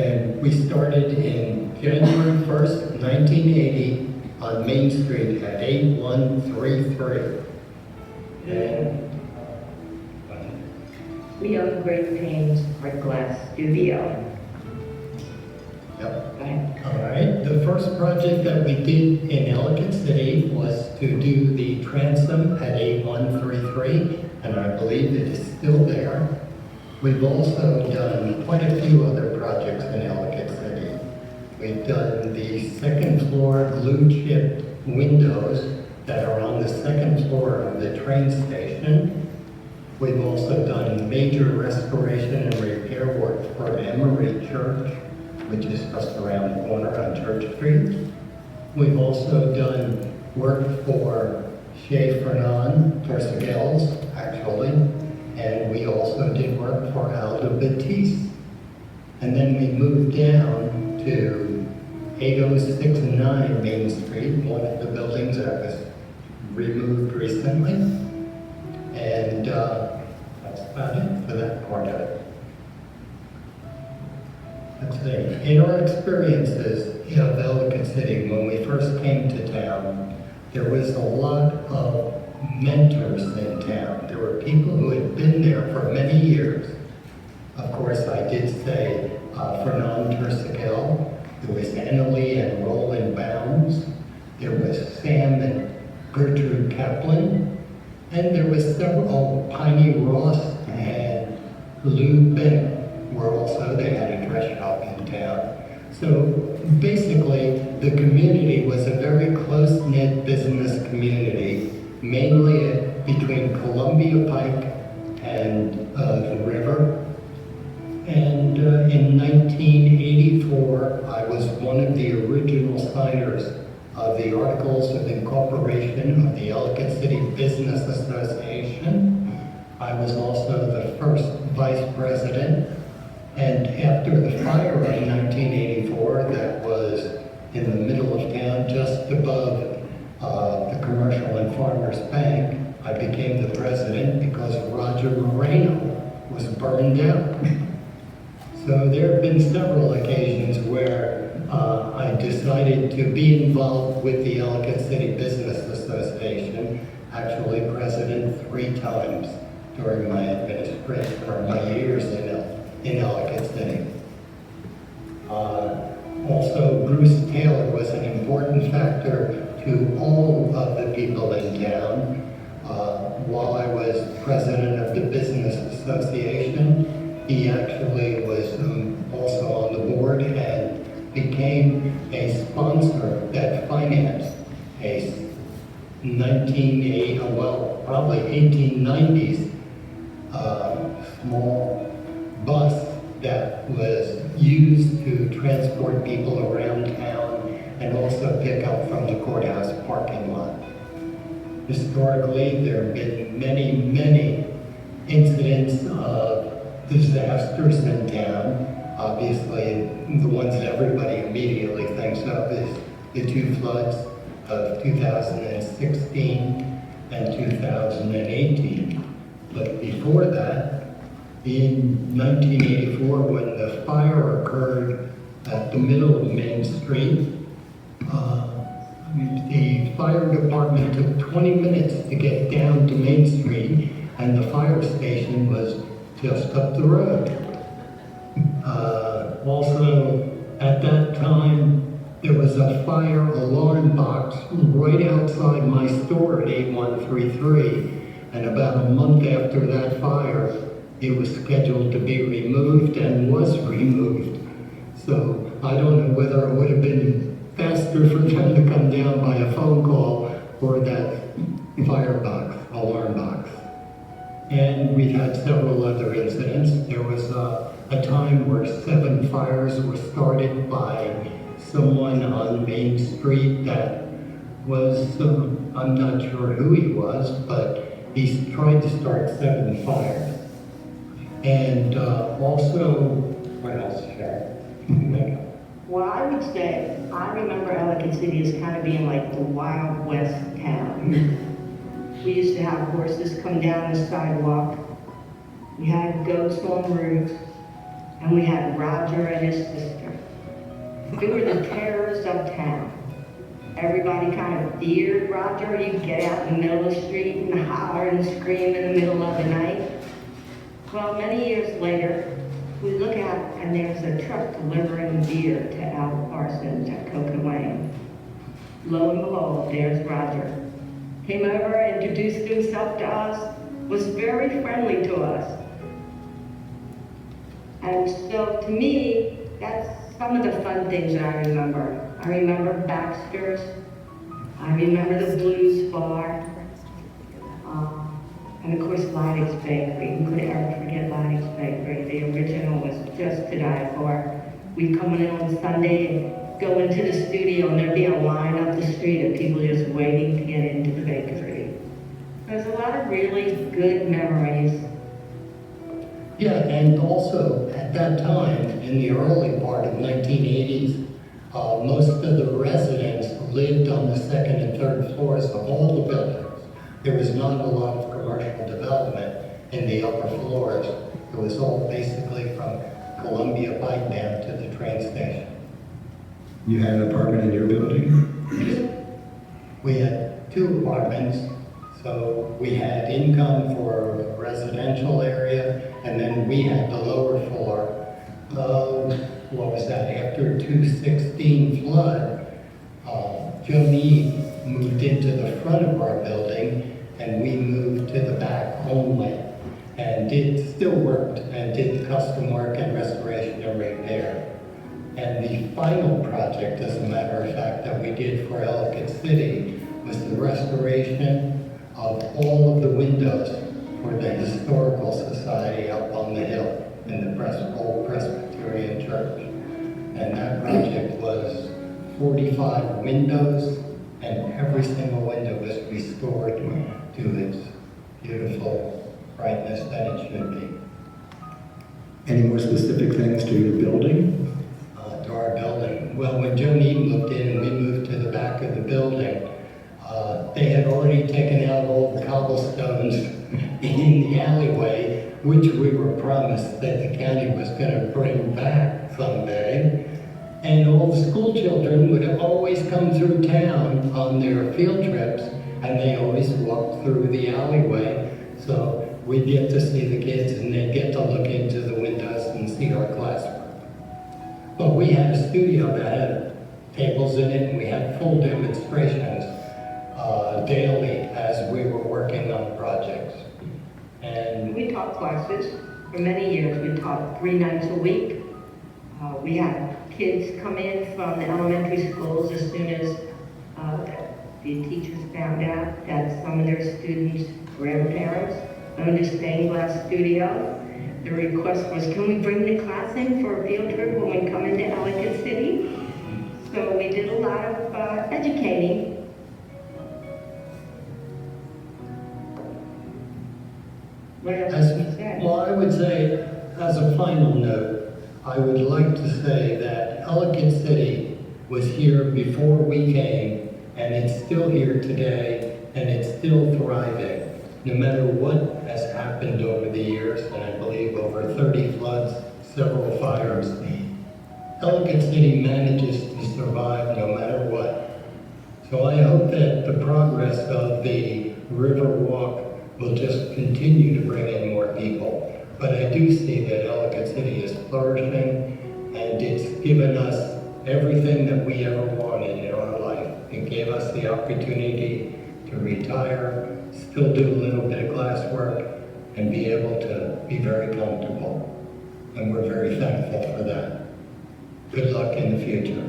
And we started in January 1st, 1980 on Main Street at 8133. And we own Great Panes Art Glass Studio. Yep. Right. All right. The first project that we did in Ellicott City was to do the transom at 8133, and I believe it is still there. We've also done quite a few other projects in Ellicott City. We've done the second floor glue chip windows that are on the second floor of the train station. We've also done major restoration and repair work for Emory Church, which is just around the corner on Church Street. We've also done work for Chez Fernan, Tersigels, actually, and we also did work for Aldo Batiste. And then we moved down to 8069 Main Street, one of the buildings that was removed recently. And that's about it for that part of it. Let's see. In our experiences of Ellicott City, when we first came to town, there was a lot of mentors in town. There were people who had been there for many years. Of course, I did say Fernand Tersigel. There was Annalie and Roland Bounds. There was Sam and Gertrude Kaplan. And there was several, Piney Ross and Lou Bennett were also, they had a dress shop in town. So basically, the community was a very close-knit business community, mainly between Columbia Pike and the river. And in 1984, I was one of the original signers of the Articles of Incorporation of the Ellicott City Business Association. I was also the first vice president. And after the fire in 1984 that was in the middle of town, just above the Commercial and Farmers Bank, I became the president because Roger Moreno was burned out. So there have been several occasions where I decided to be involved with the Ellicott City Business Association, actually president 3 times during my administration, or my years in Ellicott City. Also, Bruce Taylor was an important factor to all of the people in town. While I was president of the Business Association, he actually was also on the board and became a sponsor that financed a 1890s small bus that was used to transport people around town and also pick up from the courthouse parking lot. Historically, there have been many, many incidents of disasters in town. Obviously, the ones that everybody immediately thinks of is the 2 floods of 2016 and 2018. But before that, in 1984, when the fire occurred at the middle of Main Street, the fire department took 20 minutes to get down to Main Street, and the fire station was just up the road. Also, at that time, there was a fire alarm box right outside my store at 8133, and about a month after that fire, it was scheduled to be removed and was removed. So I don't know whether it would have been faster for them to come down by a phone call or that firebox, alarm box. And we've had several other incidents. There was a time where 7 fires were started by someone on Main Street that was, I'm not sure who he was, but he tried to start 7 fires. And also, what else, Sharon? Well, I would say, I remember Ellicott City as kind of being like the Wild West town. We used to have horses come down the sidewalk. We had goats on roofs. and we had Roger and his sister. They were the terrors of town. Everybody kind of feared Roger. You'd get out in the middle of the street and holler and scream in the middle of the night. Well, many years later, we look out and there's a truck delivering beer to Al Parsons at Coconut Lane. Lo and behold, there's Roger. Came over, introduced himself to us, was very friendly to us. And so to me, that's some of the fun things that I remember. I remember Baxter's, I remember the Blues Bar, and of course Lottie Bakery. Who could ever forget Lottie's Bakery? The original was just to die for. We'd come in on Sunday and go into the studio and there'd be a line up the street of people just waiting to get into the bakery. There's a lot of really good memories. Yeah, and also at that time, in the early part of 1980s, most of the residents lived on the second and third floors of all the buildings. There was not a lot of commercial development in the upper floors. It was all basically from Columbia Pike down to the train station. You had an apartment in your building? We had 2 apartments, so we had income for a residential area, and then we had the lower floor. What was that? After 2016 flood, Joe Meade moved into the front of our building, and we moved to the back only, and still worked and did custom work and restoration and repair. And the final project, as a matter of fact, that we did for Ellicott City was the restoration of all of the windows for the Historical Society up on the hill in the old Presbyterian Church. And that project was 45 windows, and every single window was restored to its beautiful brightness that it should be. Any more specific things to your building? To our building. Well, when Joe Needham moved in and we moved to the back of the building, they had already taken out all the cobblestones in the alleyway, which we were promised that the county was going to bring back someday. And all the school children would always come through town on their field trips, and they always walked through the alleyway. So we'd get to see the kids, and they'd get to look into the windows and see our classwork. But we had a studio that had tables in it, and we had full demonstrations daily as we were working on projects. And We taught classes for many years. We taught 3 nights a week. We had kids come in from the elementary schools as soon as the teachers found out that some of their students' grandparents owned a stained glass studio. The request was, can we bring the class in for a field trip when we come into Ellicott City? So we did a lot of educating. What else can you say? Well, I would say, as a final note, I would like to say that Ellicott City was here before we came, and it's still here today, and it's still thriving. No matter what has happened over the years, and I believe over 30 floods, several fires, Ellicott City manages to survive no matter what. So I hope that the progress of the River Walk will just continue to bring in more people. But I do see that Ellicott City is flourishing, and it's given us everything that we ever wanted in our life. It gave us the opportunity to retire, still do a little bit of glass work, and be able to be very comfortable. And we're very thankful for that. Good luck in the future.